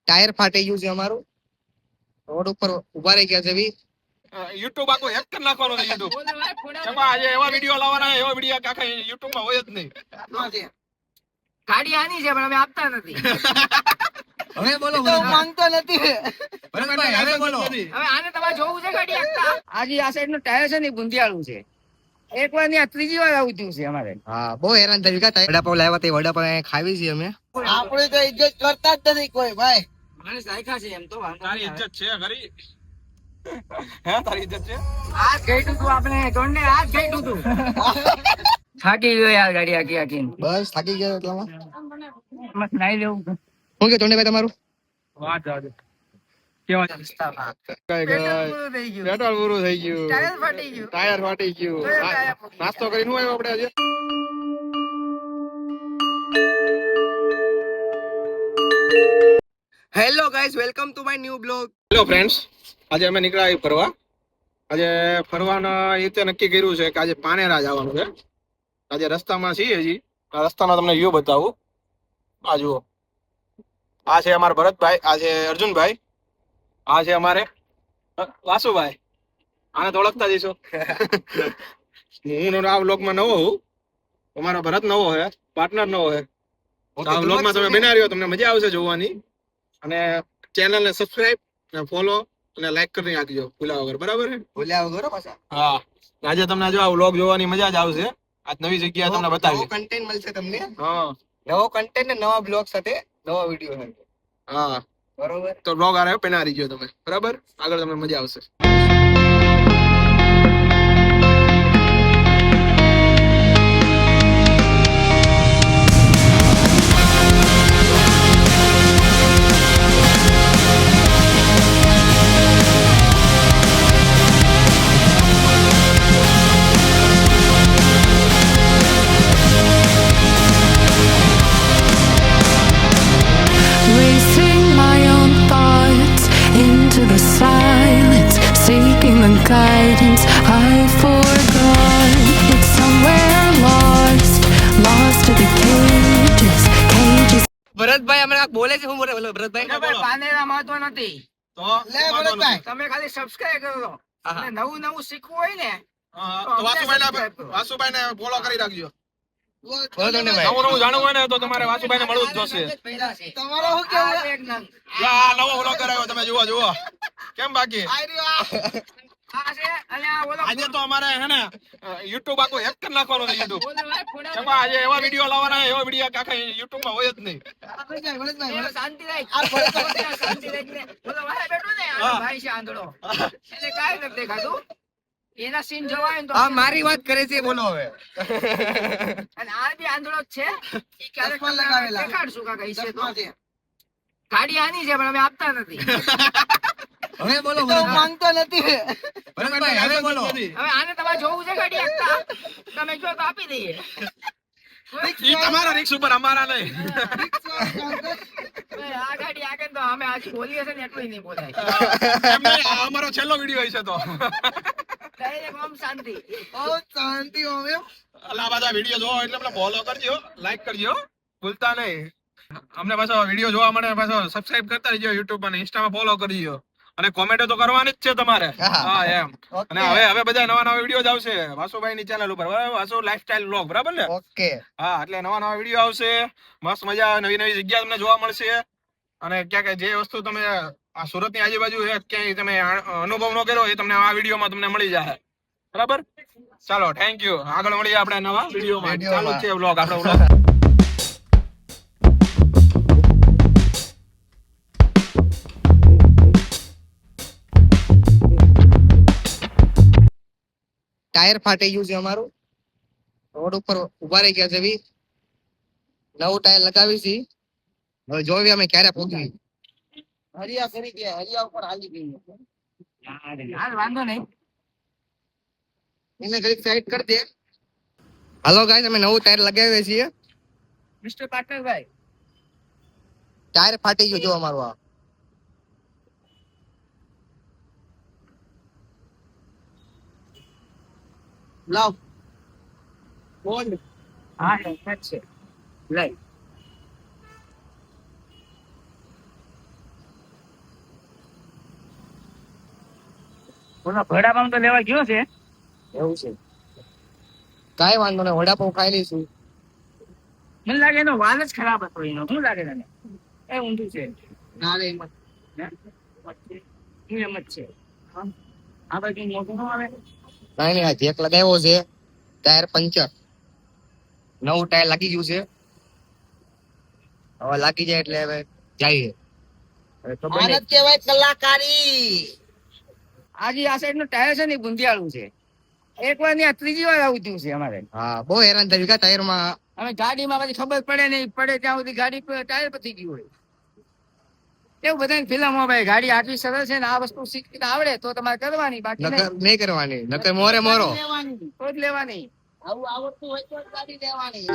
Tyre ફાટી ગયું છે અમારું. રોડ ઉપર ઉભા રહી ગયા છે બી. યુટ્યુબ આખો હેક કરી નાખવાનો છે યુટ્યુબ. કેમાં આજે એવા વિડિયો લાવવાના એવા વિડિયો આખા યુટ્યુબ માં હોય જ નહીં. ગાડી આની છે પણ અમે આપતા નથી. હવે બોલો તો માંગતો નથી. ભરતભાઈ હવે બોલો. હવે આને તમારે જોવું છે ગાડી આપતા. આજે આ સાઈડ નું ટાયર છે ને ગુંધિયાળું છે. એક વાર ની આ ત્રીજી વાર આવું થયું છે અમારે. હા બહુ હેરાન થઈ ગયા. વડાપાવ લાવ્યા તે વડાપાવ ખાવી છે અમે. આપણે તો ઇજ્જત કરતા જ નથી કોઈ ભાઈ. મારે સાયખા છે એમ તો તારી ઇજ્જત છે ખરી? હે તારી ઇજ્જત છે? આ ગઈતું તું આપણે જોડને આ ગઈતું તું. થાકી ગયો યાર ગાડી આખી આખી. બસ થાકી ગયો એટલામાં. મત નાઈ લેવું. શું કે ટોંડે ભાઈ તમારું? વાત જાજે. કેવા છે? પેટ્રોલ પૂરું થઈ ગયું. ટાયર ફાટી ગયું. ટાયર ફાટી ગયું. નાસ્તો કરીને શું આવ્યો આપણે આજે? Hello guys, welcome to my new blog. Hello friends, આજે અમે નીકળ્યા ફરવા. આજે ફરવાના એ રીતે નક્કી કર્યું છે કે આજે પાનેરા જવાનું છે. આજે રસ્તામાં છીએ હજી. આ રસ્તાનો તમને વ્યૂ બતાવું. આ જુઓ, આ છે અમારા ભરતભાઈ, આ છે અર્જુનભાઈ, આ છે અમારે વાસુભાઈ. આને તો ઓળખતા જઈશો. હું આ વ્લોગમાં નવો હું. અમારો ભરત નવો છે, પાર્ટનર નવો છે. આ વ્લોગમાં તમે બના રહ્યો, તમને મજા આવશે જોવાની. અને ચેનલને સબસ્ક્રાઇબ અને ફોલો અને લાઈક કરી નાખજો ભૂલ્યા વગર, બરાબર છે? ભૂલ્યા વગર પાછા. હા, આજે તમને જો આ વ્લોગ જોવાની મજા જ આવશે. આજ નવી જગ્યા તમને બતાવી. કન્ટેન્ટ મળશે તમને. હા, નવો કન્ટેન્ટ ને નવા બ્લોગ સાથે નવા વિડિયો સાથે. હા, બરોબર. તો બ્લોગ આરે પેનારી ગયો તમે, બરાબર? આગળ તમને મજા આવશે. Racing my own thoughts into the silence, seeking the guidance I forgot. It's somewhere lost, lost to the cages, cages. Bharatbhai હમણાં બોલે છે. હું બોલે ભરતભાઈ? પાનેરા મહત્વ નથી. તો લે ભરતભાઈ, તમે ખાલી સબસ્ક્રાઇબ કરો. અને નવું નવું શીખવું હોય ને તો વાસુભાઈને ફોલો કરી રાખજો. બોલો ટોંડે ભાઈ. નવું નવું જાણવું હોય ને તો તમારે વાસુભાઈને મળવું જ જોશે. તમારો શું કેવું એક નંગ આ નવો વ્લોગ કરાયો, તમે જુઓ જુઓ. કેમ બાકી? આ છે અને આ ઓલો આજે તો અમારે હે ને યુટ્યુબ આખો હેક કરી નાખવાનો છે યુટ્યુબ. કેમાં આજે એવા વિડિયો લાવવાના એવા વિડિયો આખા યુટ્યુબ માં હોય જ નહીં. શાંતિ રાખ. શાંતિ રાખને. બોલો ભાઈ બેઠો ને આ ભાઈ છે આંધળો. એટલે કાઈ નથી દેખાતું. એના સીન જોવાય ને તો આ મારી વાત કરે છે. બોલો હવે. અને આ બી આંધળો જ છે. ઈ ક્યારેક દેખાડશું કાકા ઈ છે તો. ગાડી આની છે પણ અમે આપતા નથી. હવે બોલો. તો માંગતો નથી. ભરતભાઈ હવે બોલો. હવે આને તમારે જોવું છે ગાડી આપતા. તમે કહો તો આપી દઈએ. ઈ તમારા રિક્સ ઉપર, અમારા નહીં. આ ગાડી આગળ તો અમે આજ બોલીએ છે ને એટલું નહીં બોલાય. એમ નહીં, આ અમારો છેલ્લો વિડિયો હશે તો. ડાયરેક્ટ ઓમ શાંતિ. બહુ શાંતિ હવે. અલા બધા વિડિયો જોવો એટલે આપણે ફોલો કરજો, લાઈક કરજો, ભૂલતા નહીં. અમને પાછો વિડિયો જોવા મળે, પાછો સબસ્ક્રાઇબ કરતા રહેજો YouTube અને Insta માં ફોલો કરજો. અને કોમેન્ટ તો કરવાની જ છે તમારે. હા એમ. અને હવે બધા નવા નવા વિડિયો જ આવશે વાસુભાઈ ની ચેનલ ઉપર, બરાબર? વાસુ લાઈફસ્ટાઈલ વ્લોગ, બરાબર ને? ઓકે. હા, એટલે નવા નવા વિડિયો આવશે. મસ્ત મજા, નવી નવી જગ્યા તમને જોવા મળશે. અને ક્યાંક જે વસ્તુ તમે આ સુરત ની આજુબાજુ ક્યાંય તમે અનુભવ ન કર્યો એ તમને આ વિડીયોમાં તમને મળી જાય, બરાબર? ચાલો, થેન્ક યુ. આગળ મળીએ આપણે નવા વિડીયોમાં. ચાલુ છે વ્લોગ, આપણો વ્લોગ. ટાયર ફાટી ગયું છે અમારું. રોડ ઉપર ઉભા રહી ગયા છે બી. નવું ટાયર લગાવી છે. હવે જોવી અમે ક્યારે પહોંચવી. હરિયા કરી ગયા. હરિયા ઉપર હાલી ગઈ. હાલ વાંધો નહીં. એને ઘડીક સાઈડ કરી દે. હાલો ગાઈસ, અમે નવું ટાયર લગાવીએ છીએ. મિસ્ટર પાટણભાઈ, ટાયર ફાટી ગયું જો અમારું. આ લાવ બોલ. હા છે લઈ. બોલો ભડાપાઉં તો લેવા ગયો છે. એવું છે કાંઈ વાંધો નહીં વડાપાઉં ખાઈ લઈશું. મને લાગે એનો વાલ જ ખરાબ હતો એનો. શું લાગે તને? એ ઊંધું છે. ના રે એમ જ. હું એમ જ છે. હા. આ બાજુ મોટું ન આવે. કાંઈ નહીં આ જેક લગાવ્યો છે ટાયર પંચર નવું ટાયર લાગી ગયું છે હવે લાગી જાય એટલે હવે જઈએ હવે ખબર નહીં. કહેવાય કલાકારી. આજે આ સાઈડ નું ટાયર છે ને ગુંધિયાળું છે. એક વાર ની આ ત્રીજી વાર આવું થયું છે અમારે. હા બહુ હેરાન થયું કે ટાયરમાં. અમે ગાડીમાં પછી ખબર પડે નહીં, પડે ત્યાં સુધી ગાડી પર ટાયર પતી ગયું હોય. એવું બધાની ફિલ્મ ભાઈ, ગાડી આટલી સરસ છે ને આ વસ્તુ શીખીને આવડે તો તમારે કરવાની, બાકી નકર નહીં કરવાની, નકર મોરે મોરો. લેવાની તો જ લેવાની. આવું આવડતું હોય તો જ ગાડી લેવાની.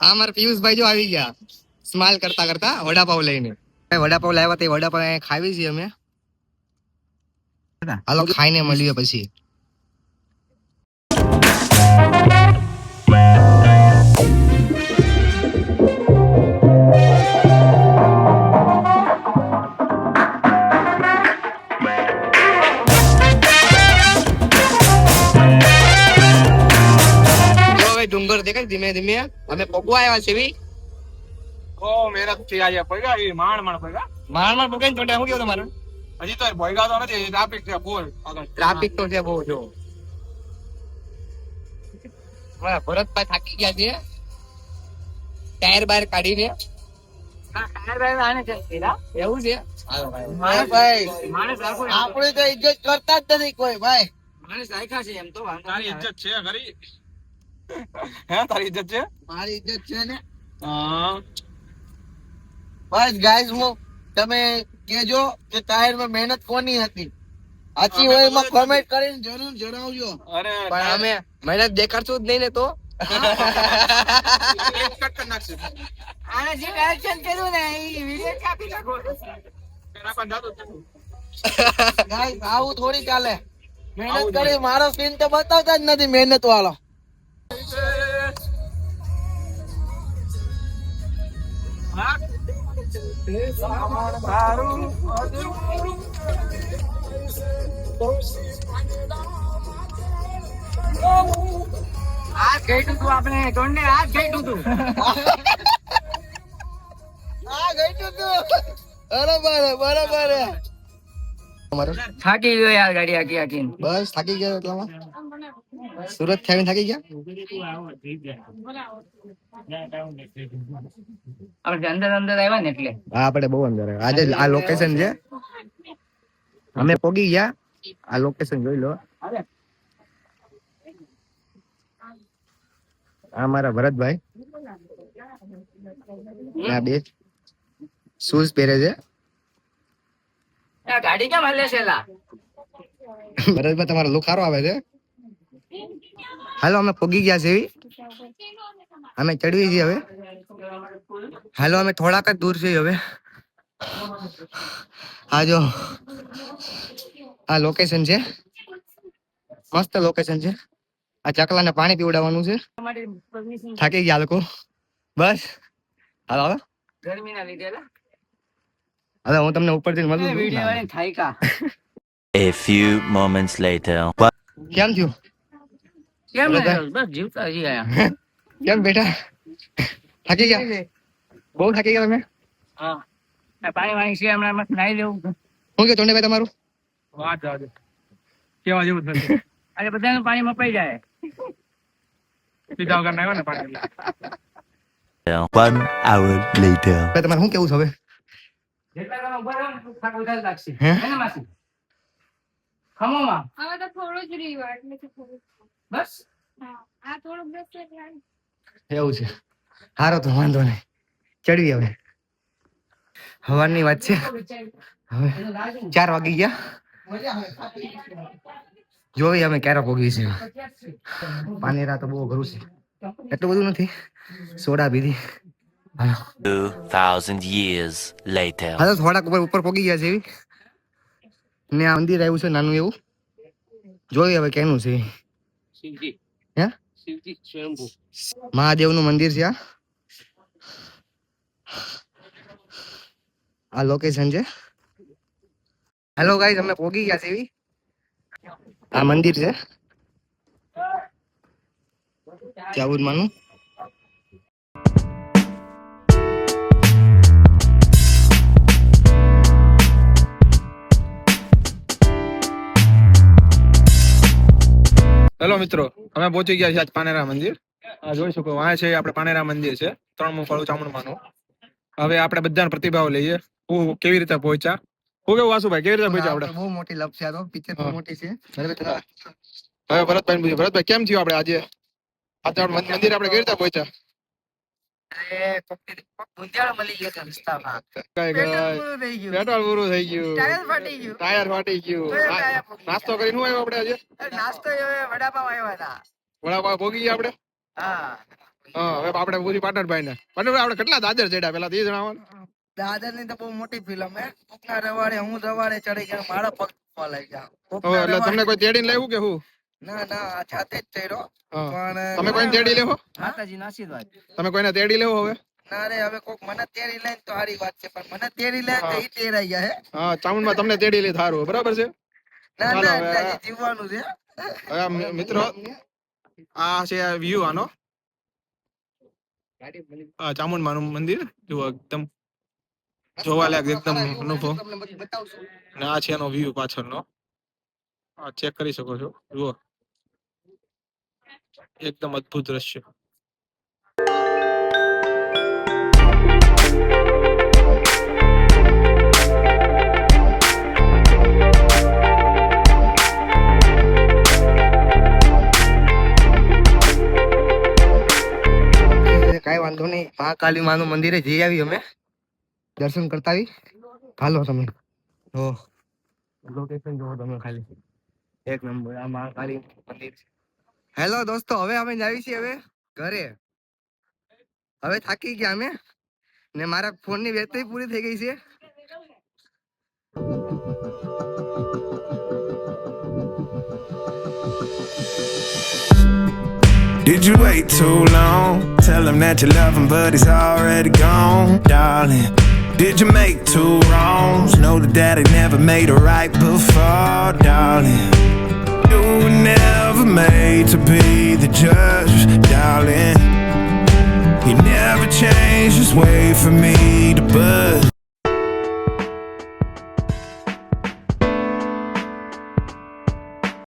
આ મારા પિયુષભાઈ જો આવી ગયા સ્માઈલ કરતા કરતા વડાપાવ લઈને. વડાપાવ લાવ્યા તે વડાપાવ અહીંયા ખાવી છીએ અમે. હાલો ખાઈને મળીએ પછી. ડુંગર દેખાય ધીમે ધીમે અમે પગવા આવ્યા છે. ઓ મહેનત થી આજે પૈગા એ માંડ પડ્યા. મારમાં પગાઈ તો શું કેવું તમારું? હજી તો ભોયગા તો નથી, ટ્રાફિક છે બોલ આગળ. ટ્રાફિક તો છે બહુ. જો મારા ભરતભાઈ થાકી ગયા છે ટાયર બાર કાઢીને. ટાયર બાયર આને છે પેલા. એવું છે માણસ રાખો એમ તો. આપણે તો ઇજ્જત કરતા જ નથી કોઈ ભાઈ. માણસ રાખ્યા છે એમ તો વાંધો તારી નહીં આવે. ઇજ્જત છે ખરી? હે તારી ઇજ્જત છે? મારી ઇજ્જત છે ને. હા. બસ ગાઈસ હું તમે કેજો કે ટાયર માં મહેનત કોની હતી. સાચી હોય એમાં કોમેન્ટ કરીને જરૂર જણાવજો. અરે પણ અમે મહેનત દેખાડશું જ નહીં ને તો. એક કટ કરી નાખશે. આને જે ડાયરેક્શન કર્યું ને એ વિડિયો કાપી નાખો. નાખવાનું જાતું જ નથી. ગાઈસ આવું થોડી ચાલે. મહેનત કરી મારો સીન તો બતાવતા જ નથી મહેનત વાળો. આ ગઈતું તું આપણે ટોંડે આ ગઈતું તું. આ ગઈ તું બરાબર. તમારું થાકી ગયો યાર ગાડી આખી આખીને. બસ થાકી ગયા એટલામાં. સુરત થી આવીને થાકી ગયા. આપણે અંદર અંદર આવ્યા ને એટલે. હા આપણે બહુ અંદર આવ્યા. આજે આ લોકેશન છે અમે પોગી ગયા. આ લોકેશન જોઈ લો. આ મારા ભરતભાઈ આ બે શૂઝ પહેરે છે. આ ગાડી કેમ હલે છે લા? ભરતભાઈ તમારો લુક સારો આવે છે. હાલો અમે પોગી ગયા છે. અમે ચડવી છીએ હવે. હાલો અમે થોડાક જ દૂર છીએ હવે. આ જો આ લોકેશન છે, મસ્ત લોકેશન છે. આ ચકલાને પાણી પીવડાવવાનું છે. તમારી પરમિશન થાકી ગયા લોકો. બસ હાલો હવે ગરમી ના લીધે લા. હવે હું તમને ઉપરથી મળું છું. વિડિયો વાળી થાયકા. A few moments later. કેમ થયું? કેમ ને બધા? બસ જીવતા હજી આયા. કેમ બેટા થાકી ગયા? બહુ થાકી ગયા તમે? હા. આ પાણી વાણી છે હમણાં મસ્ત નાઈ લેવું. શું કે ટોંડેભાઈ તમારું? વાત જાવ દે. કેવા જેવું જ નથી. આજે બધાનું પાણી મપાઈ જાય. સીધા વગર ના આવ્યો ને પાણી. 1 hour later. હવે તમારે શું કેવું છે હવે? જેટલા તમે ઉભા રહો ને એટલું થાક વધારે લાગશે. હે? હે ને માસી? ખમોમાં. હવે તો થોડું જ રહ્યું એટલે તો થોડું. બસ. હા આ થોડુંક દસ એટલે એવું છે. હારો તો વાંધો નહીં. ચડવી હવે. હવારની વાત છે. હવે 4 વાગી ગયા. જોઈ અમે ક્યારે પોગી છે. પાનેરા તો બહુ ઘરું છે. એટલું બધું નથી. સોડા પીધી. હાલો 2000 years later. હાલો થોડાક ઉપર પોગી ગયા છે એવી. ને આ મંદિર આવ્યું છે નાનું એવું. જોઈ હવે કેનું છે. શિવજી. હે? શિવજી સ્વયંભૂ. મહાદેવનું મંદિર છે આ. આ લોકેશન છે. હેલો ગાઈઝ, અમે પોગી ગયા છે. આ મંદિર છે ચાબુરમાનું. હેલો મિત્રો, અમે પહોંચી ગયા છીએ આજ પાનેરા મંદિર. આ જોઈ શકો આ છે આપણે પાનેરા મંદિર છે, 3 મુખવાળું ચામુંડમાનું. હવે આપણે બધાનો પ્રતિભાવ લઈએ. હું કેવી રીતે પહોંચ્યા? હું કેવું વાસુભાઈ, કેવી રીતે પહોંચ્યા આપણે? બહુ મોટી લપ છે આ તો, પિક્ચર બહુ મોટી છે. હવે ભરતભાઈ પૂછ્યું, ભરતભાઈ કેમ થયું આપણે આજે મંદિર આપણે કેવી રીતે પહોંચ્યા? ગુંજાળ મળી ગયો છે રસ્તામાં. કઈ પેટ્રોલ પૂરું થઈ ગયું, ટાયર ફાટી ગયું. ટાયર ફાટી ગયું. નાસ્તો કરીને શું આવ્યો આપણે આજે? નાસ્તો વડાપાવ આવ્યા હતા. વડાપાવ ભોગી ગયા આપણે. હા, હવે આપણે પૂછી પાટણભાઈ ને. પાટણભાઈ આપણે કેટલા દાદર ચડ્યા પેલા તે જણાવો. દાદર ની તો બહુ મોટી ફિલ્મ હે. કોકના રવાડે હું રવાડે ચડી ગયો, મારા પગ ફોલાઈ ગયા. એટલે તમને કોઈ તેડીને લાવ્યું કે હું? ના ના, આ જાતે જ ચડ્યો. પણ તમે કોઈને તેડી લેવો? માતાજીના આશીર્વાદ. તમે કોઈને તેડી લેવો હવે? ના રે, હવે કોક મને તેડી લે તો સારી વાત છે, પણ મને તેડી લે તો ઈ તેડાઈ ગયા હે. હા, ચામુંડમાં તમને તેડી લે થારું, બરાબર છે. ના ચાલો ના, હવે. એટલે હજી જીવવાનું છે. હવે મિત્રો આ છે વ્યૂ આનો. આ ચામુંડમાનું મંદિર જુઓ, એકદમ જોવાલાયક એકદમ અનુભવ. અને આ છે એનો વ્યૂ પાછળનો. આ ચેક કરી શકો છો, જુઓ એકદમ અદ્ભુત દ્રશ્ય. કાંઈ વાંધો નહીં, મહાકાલી માનું મંદિરે જઈ આવી અમે, દર્શન કરતા આવી. હાલો તમે લોકેશન જોવો તમે ખાલી, એક નંબર. આ મહાકાલી મંદિર છે. હેલો દોસ્તો, હવે અમે જાવી છીએ હવે ઘરે. હવે થાકી ગયા અમે, ને મારા ફોન ની બેટરી પૂરી થઈ ગઈ છે. Did you wait too long? Tell him that you love him, but he's already gone, darling. Did you make two wrongs? Know that daddy never made a right before, darling. You were never made to be the judge, darling. He never changed his way for me to budge.